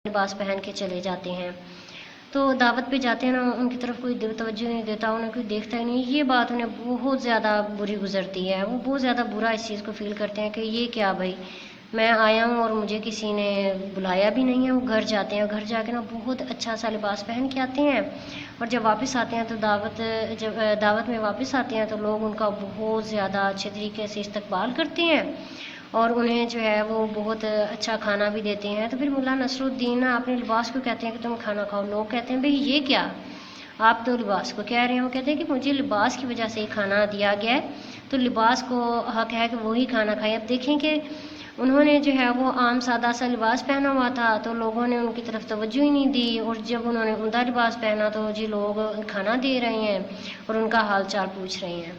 लिबास पहन के चले जाते हैं। तो दावत पे जाते हैं ना, उनकी तरफ कोई तवज्जो नहीं देता, उन्हें कोई देखता ही नहीं। ये बात उन्हें बहुत ज़्यादा बुरी गुजरती है, वो बहुत ज़्यादा बुरा इस चीज़ को फील करते हैं कि ये क्या भाई, मैं आया हूँ और मुझे किसी ने बुलाया भी नहीं है। वो घर जाते हैं, घर जाके ना बहुत अच्छा सा लिबास पहन के आते हैं, और जब वापस आते हैं तो जब दावत में वापस आते हैं तो लोग उनका बहुत ज़्यादा अच्छे तरीके से इस्तकबाल करते हैं और उन्हें जो है वो बहुत अच्छा खाना भी देते हैं। तो फिर मुल्ला नसरुद्दीन ना अपने लिबास को कहते हैं कि तुम खाना खाओ। लोग कहते हैं भाई ये क्या, आप तो लिबास को कह रहे हैं। वो कहते हैं कि मुझे लिबास की वजह से ही खाना दिया गया है, तो लिबास को हक है कि वही खाना खाए। अब देखें कि उन्होंने जो है वो आम सादा सा लिबास पहना हुआ था, तो लोगों ने उनकी तरफ तवज्जो ही नहीं दी, और जब उन्होंने उम्दा लिबास पहना तो जी लोग खाना दे रहे हैं और उनका हाल चाल पूछ रहे हैं।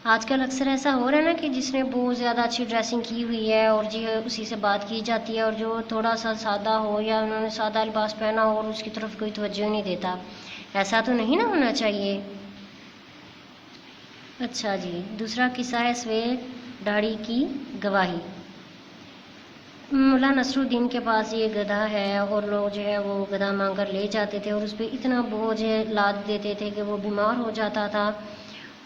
आजकल अक्सर ऐसा हो रहा है ना कि जिसने बहुत ज़्यादा अच्छी ड्रेसिंग की हुई है और जी उसी से बात की जाती है, और जो थोड़ा सा सादा हो या उन्होंने सादा लिबास पहना हो और उसकी तरफ कोई तवज्जो नहीं देता। ऐसा तो नहीं ना होना चाहिए। अच्छा जी, दूसरा किस्सा है सवेर दाढ़ी की गवाही। मुल्ला नसरुद्दीन के पास ये गधा है और लोग जो है वो गधा मांग कर ले जाते थे और उस पर इतना बोझ लाद देते थे कि वो बीमार हो जाता था।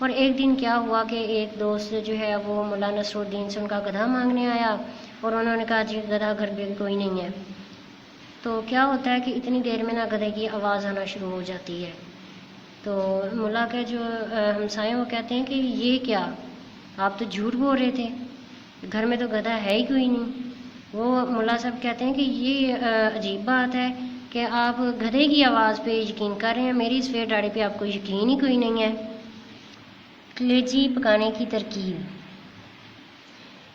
और एक दिन क्या हुआ कि एक दोस्त जो है वो मुल्ला नसरुद्दीन से उनका गधा मांगने आया, और उन्होंने कहा जी गधा घर पे कोई नहीं है। तो क्या होता है कि इतनी देर में ना गधे की आवाज़ आना शुरू हो जाती है। तो मुल्ला के जो हमसाए वो कहते हैं कि ये क्या, आप तो झूठ बोल रहे थे, घर में तो गधा है ही कोई नहीं। वो मुल्ला साहब कहते हैं कि ये अजीब बात है कि आप गधे की आवाज़ पे यकीन कर रहे हैं, मेरी सफ़ेद दाढ़ी पे आपको यकीन ही कोई नहीं है। कलेजी पकाने की तरकीब।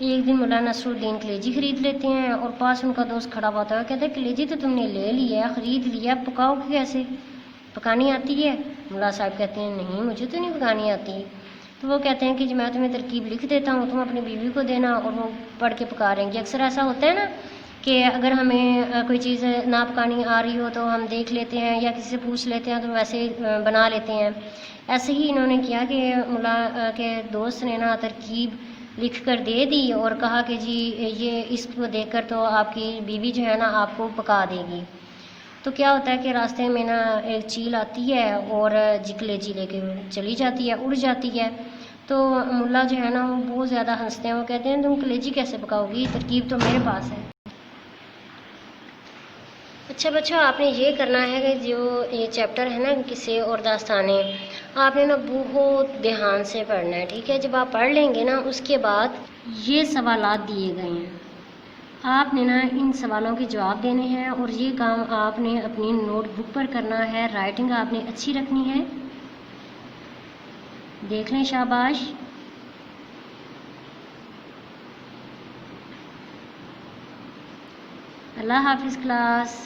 एक दिन मुल्ला नसरुद्दीन कलेजी खरीद लेते हैं और पास उनका दोस्त खड़ा होता है, कहता है कलेजी तो तुमने ले लिया, ख़रीद लिया, पकाओगे कैसे, पकानी आती है? मुल्ला साहब कहते हैं नहीं, मुझे तो नहीं पकानी आती। तो वो कहते हैं कि मैं तुम्हें तरकीब लिख देता हूँ, तुम अपनी बीवी को देना और वो पढ़ के पका रहेंगे। अक्सर ऐसा होता है ना कि अगर हमें कोई चीज़ ना पकानी आ रही हो तो हम देख लेते हैं या किसी से पूछ लेते हैं तो वैसे बना लेते हैं। ऐसे ही इन्होंने किया कि मुल्ला के दोस्त ने ना तरकीब लिख कर दे दी और कहा कि जी ये इसको देखकर तो आपकी बीवी जो है ना आपको पका देगी। तो क्या होता है कि रास्ते में ना एक चील आती है और जी कलेजी लेके चली जाती है, उड़ जाती है। तो मुल्ला जो है ना वो बहुत ज़्यादा हंसते हैं, वो कहते हैं तुम कलेजी कैसे पकाओगी, तरकीब तो मेरे पास है। अच्छा बच्चों, आपने ये करना है कि जो ये चैप्टर है ना किस्से और दास्ताने, आपने ना बहुत ध्यान से पढ़ना है, ठीक है। जब आप पढ़ लेंगे ना उसके बाद ये सवालात दिए गए हैं, आपने ना इन सवालों के जवाब देने हैं और ये काम आपने अपनी नोटबुक पर करना है। राइटिंग आपने अच्छी रखनी है, देख लें, शाबाश। अल्लाह हाफिज़ क्लास।